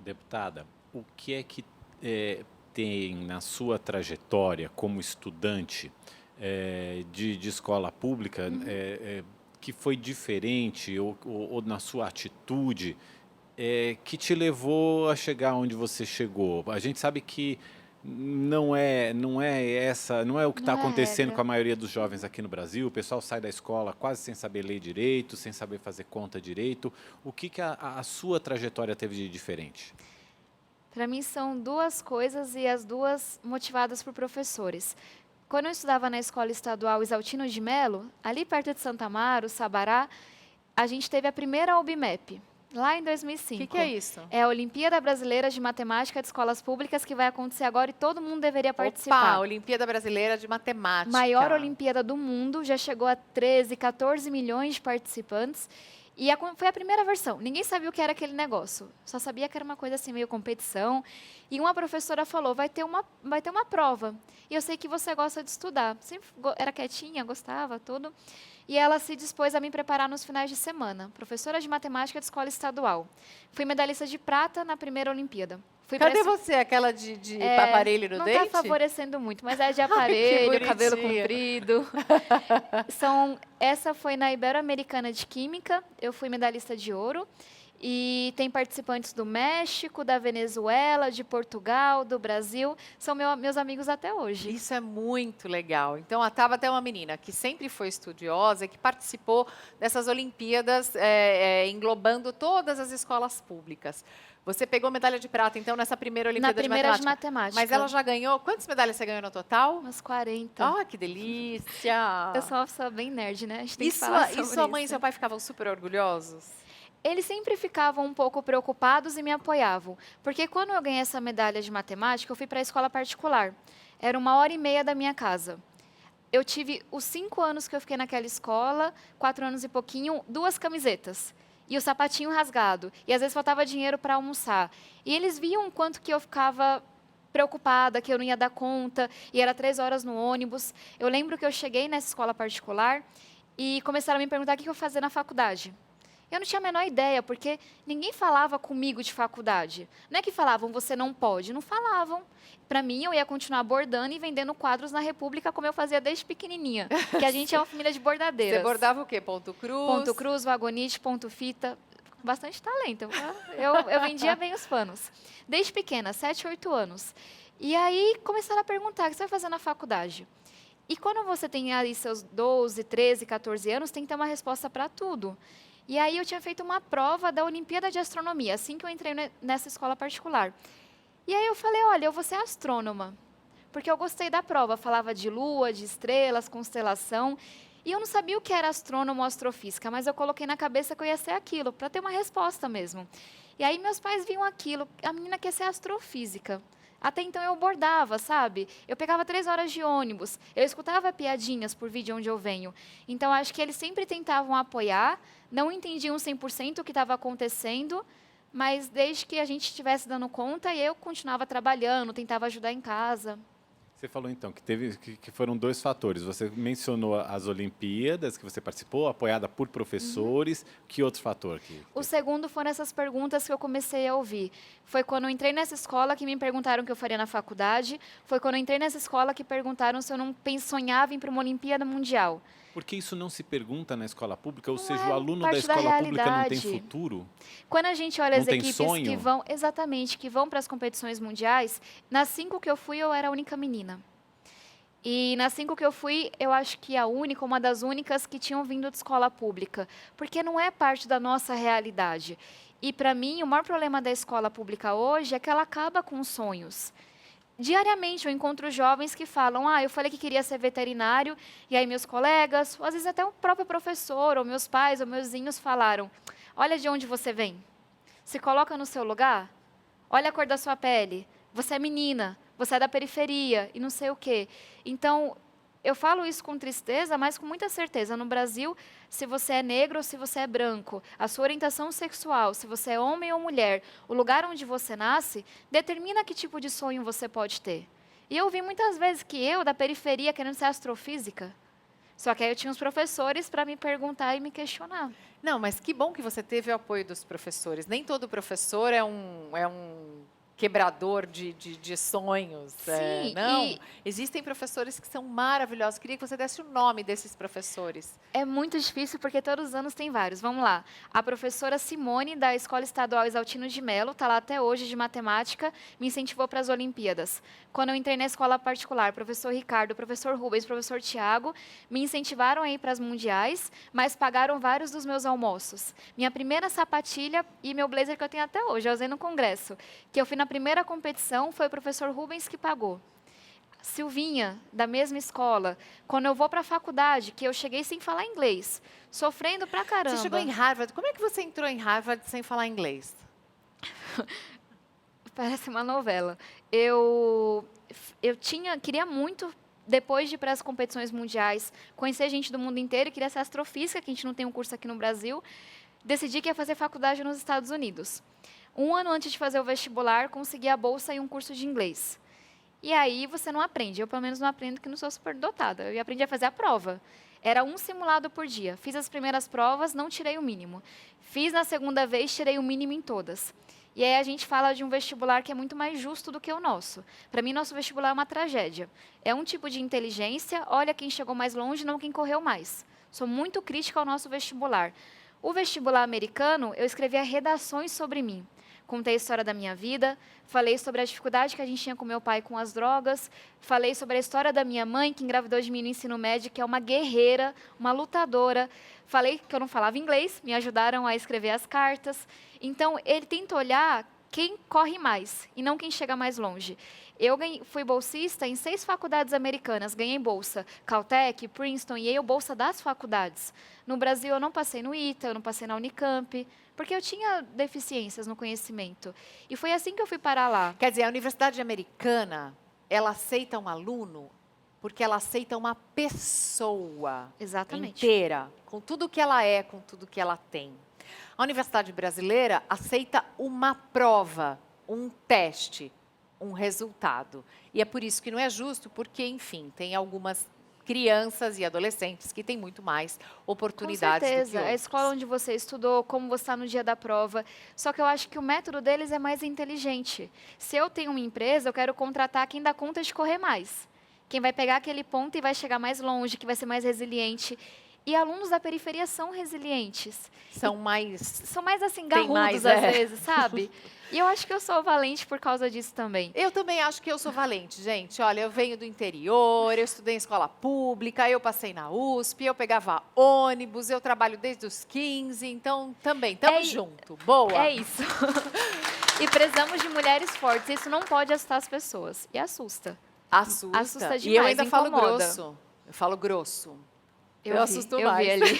Deputada, o que é que tem na sua trajetória como estudante de escola pública que foi diferente ou na sua atitude que te levou a chegar onde você chegou? A gente sabe que não é o que está Não é a acontecendo com a regra. maioria dos jovens aqui no Brasil. O pessoal sai da escola quase sem saber ler direito, sem saber fazer conta direito. O que que a sua trajetória teve de diferente? Para mim são duas coisas e as duas motivadas por professores. Quando eu estudava na escola estadual Isaltino de Melo, ali perto de Santa Amaro, Sabará, a gente teve a primeira OBMEP, lá em O que é 2005. isso? É a Olimpíada Brasileira de Matemática de Escolas Públicas que vai acontecer agora e todo mundo deveria Opa, participar. Olimpíada Brasileira de Matemática. Maior Olimpíada do mundo, já chegou a 13, 14 milhões de participantes. E foi a primeira versão. Ninguém sabia o que era aquele negócio. Só sabia que era uma coisa assim, meio competição. E uma professora falou, vai ter uma prova. E eu sei que você gosta de estudar. Sempre era quietinha, gostava, tudo. E ela se dispôs a me preparar nos finais de semana. Professora de matemática de escola estadual. Fui medalhista de prata na primeira Olimpíada. Fui Cadê pra você? Aquela de aparelho no não dente? está favorecendo muito, mas é de Que aparelho, cabelo bonitinha. comprido. Essa foi na Ibero-Americana de Química, eu fui medalhista de ouro. E tem participantes do México, da Venezuela, de Portugal, do Brasil. São meus amigos até hoje. Isso é muito legal. Então, a Tabata é uma menina que sempre foi estudiosa, que participou dessas Olimpíadas, englobando todas as escolas públicas. Você pegou medalha de prata, então, nessa primeira Olimpíada Na primeira de Matemática. Mas ela já ganhou... Quantas medalhas você ganhou no total? Umas 40. Ah, que delícia! Eu sou uma pessoa bem nerd, né? A gente tem E que falar sua, sobre e sua mãe e isso. seu pai ficavam super orgulhosos? Eles sempre ficavam um pouco preocupados e me apoiavam. Porque quando eu ganhei essa medalha de matemática, eu fui para a escola particular. Era 1h30 da minha casa. Eu tive os 5 anos que eu fiquei naquela escola, 4 anos e pouquinho, 2 camisetas. E o sapatinho rasgado. E às vezes faltava dinheiro para almoçar. E eles viam o quanto que eu ficava preocupada, que eu não ia dar conta. E era 3 horas no ônibus. Eu lembro que eu cheguei nessa escola particular e começaram a me perguntar o que eu ia fazer na faculdade. Eu não tinha a menor ideia, porque ninguém falava comigo de faculdade. Não é que falavam, você não pode. Não falavam. Para mim, eu ia continuar bordando e vendendo quadros na República, como eu fazia desde pequenininha. Que a gente é uma família de bordadeiras. Você bordava o quê? Ponto cruz? Ponto cruz, vagonite, ponto fita. Com bastante talento. Eu vendia bem os panos. Desde pequena, 7, 8 anos. E aí, começaram a perguntar, o que você vai fazer na faculdade? E quando você tem aí seus 12, 13, 14 anos, tem que ter uma resposta para tudo. E aí eu tinha feito uma prova da Olimpíada de Astronomia, assim que eu entrei nessa escola particular. E aí eu falei, olha, eu vou ser astrônoma, porque eu gostei da prova, falava de lua, de estrelas, constelação, e eu não sabia o que era astrônomo ou astrofísica, mas eu coloquei na cabeça que eu ia ser aquilo, para ter uma resposta mesmo. E aí meus pais viam aquilo, a menina quer ser astrofísica. Até então eu bordava, sabe? Eu pegava 3 horas de ônibus, eu escutava piadinhas por vídeo onde eu venho. Então, acho que eles sempre tentavam apoiar, não entendiam 100% o que estava acontecendo, mas desde que a gente estivesse dando conta, eu continuava trabalhando, tentava ajudar em casa. Você falou então que foram 2 fatores. Você mencionou as Olimpíadas que você participou, apoiada por professores. Que outro fator? O segundo foram essas perguntas que eu comecei a ouvir. Foi quando eu entrei nessa escola que me perguntaram o que eu faria na faculdade. Foi quando eu entrei nessa escola que perguntaram se eu não sonhava em ir para uma Olimpíada Mundial. Porque isso não se pergunta na escola pública? Ou Não seja, é o aluno da parte da escola pública não tem realidade. futuro? Quando a gente olha Não as tem equipes sonho? que vão, exatamente, que vão para as competições mundiais, nas 5 que eu fui, eu era a única menina. E nas 5 que eu fui, eu acho que a única, uma das únicas que tinham vindo de escola pública, porque não é parte da nossa realidade. E para mim, o maior problema da escola pública hoje é que ela acaba com os sonhos. Diariamente eu encontro jovens que falam, eu falei que queria ser veterinário, e aí meus colegas, ou às vezes até o próprio professor, ou meus pais, ou meus vizinhos falaram, olha de onde você vem, se coloca no seu lugar, olha a cor da sua pele, você é menina, você é da periferia, e não sei o quê. Então, eu falo isso com tristeza, mas com muita certeza. No Brasil, se você é negro ou se você é branco, a sua orientação sexual, se você é homem ou mulher, o lugar onde você nasce, determina que tipo de sonho você pode ter. E eu vi muitas vezes que eu, da periferia, querendo ser astrofísica. Só que aí eu tinha os professores para me perguntar e me questionar. Não, mas que bom que você teve o apoio dos professores. Nem todo professor é um quebrador de sonhos. Sim, não, existem professores que são maravilhosos. Queria que você desse o nome desses professores. é muito difícil porque todos os anos tem vários. Vamos lá. A professora Simone, da Escola Estadual Exaltino de Melo, está lá até hoje de matemática, me incentivou para as Olimpíadas. Quando eu entrei na escola particular, professor Ricardo, professor Rubens, professor Tiago, me incentivaram a ir para as mundiais, mas pagaram vários dos meus almoços. Minha primeira sapatilha e meu blazer que eu tenho até hoje, eu usei no congresso, que eu fui na primeira competição, foi o professor Rubens que pagou. Silvinha, da mesma escola, quando eu vou para a faculdade, que eu cheguei sem falar inglês, sofrendo pra caramba. Você chegou em Harvard. Como é que você entrou em Harvard sem falar inglês? Parece uma novela. Queria muito, depois de ir para as competições mundiais, conhecer gente do mundo inteiro, queria ser astrofísica, que a gente não tem um curso aqui no Brasil. Decidi que ia fazer faculdade nos Estados Unidos. Um ano antes de fazer o vestibular, consegui a bolsa e um curso de inglês. E aí você não aprende. Eu, pelo menos, não aprendo que não sou superdotada. Eu aprendi a fazer a prova. Era um simulado por dia. Fiz as primeiras provas, não tirei o mínimo. Fiz na segunda vez, tirei o mínimo em todas. E aí a gente fala de um vestibular que é muito mais justo do que o nosso. Para mim, nosso vestibular é uma tragédia. É um tipo de inteligência, olha quem chegou mais longe, não quem correu mais. Sou muito crítica ao nosso vestibular. O vestibular americano, eu escrevia redações sobre mim. Contei a história da minha vida, falei sobre a dificuldade que a gente tinha com meu pai com as drogas, falei sobre a história da minha mãe, que engravidou de mim no ensino médio, que é uma guerreira, uma lutadora. Falei que eu não falava inglês, me ajudaram a escrever as cartas. Então, ele tenta olhar quem corre mais e não quem chega mais longe. Fui bolsista em 6 faculdades americanas, ganhei bolsa, Caltech, Princeton, Yale, bolsa das faculdades. No Brasil, eu não passei no ITA, eu não passei na Unicamp, porque eu tinha deficiências no conhecimento. E foi assim que eu fui parar lá. Quer dizer, a universidade americana, ela aceita um aluno porque ela aceita uma pessoa Exatamente. inteira, com tudo que ela é, com tudo que ela tem. A universidade brasileira aceita uma prova, um teste, um resultado. E é por isso que não é justo, porque, enfim, tem algumas crianças e adolescentes que têm muito mais oportunidades Com certeza. do que A outros. escola onde você estudou, como você está no dia da prova. Só que eu acho que o método deles é mais inteligente. Se eu tenho uma empresa, eu quero contratar quem dá conta de correr mais. Quem vai pegar aquele ponto e vai chegar mais longe, que vai ser mais resiliente. E alunos da periferia são resilientes. São mais... São mais assim, Tem garrudos mais, às é. vezes, sabe? E eu acho que eu sou valente por causa disso também. Eu também acho que eu sou valente, gente. Olha, eu venho do interior, eu estudei em escola pública, eu passei na USP, eu pegava ônibus, eu trabalho desde os 15, então também, tamo junto. Boa! É isso. E precisamos de mulheres fortes. Isso não pode assustar as pessoas. E assusta. Assusta. Assusta E eu demais, ainda falo incomoda. grosso. Eu falo grosso. Eu vi, assusto eu vi mais. ali.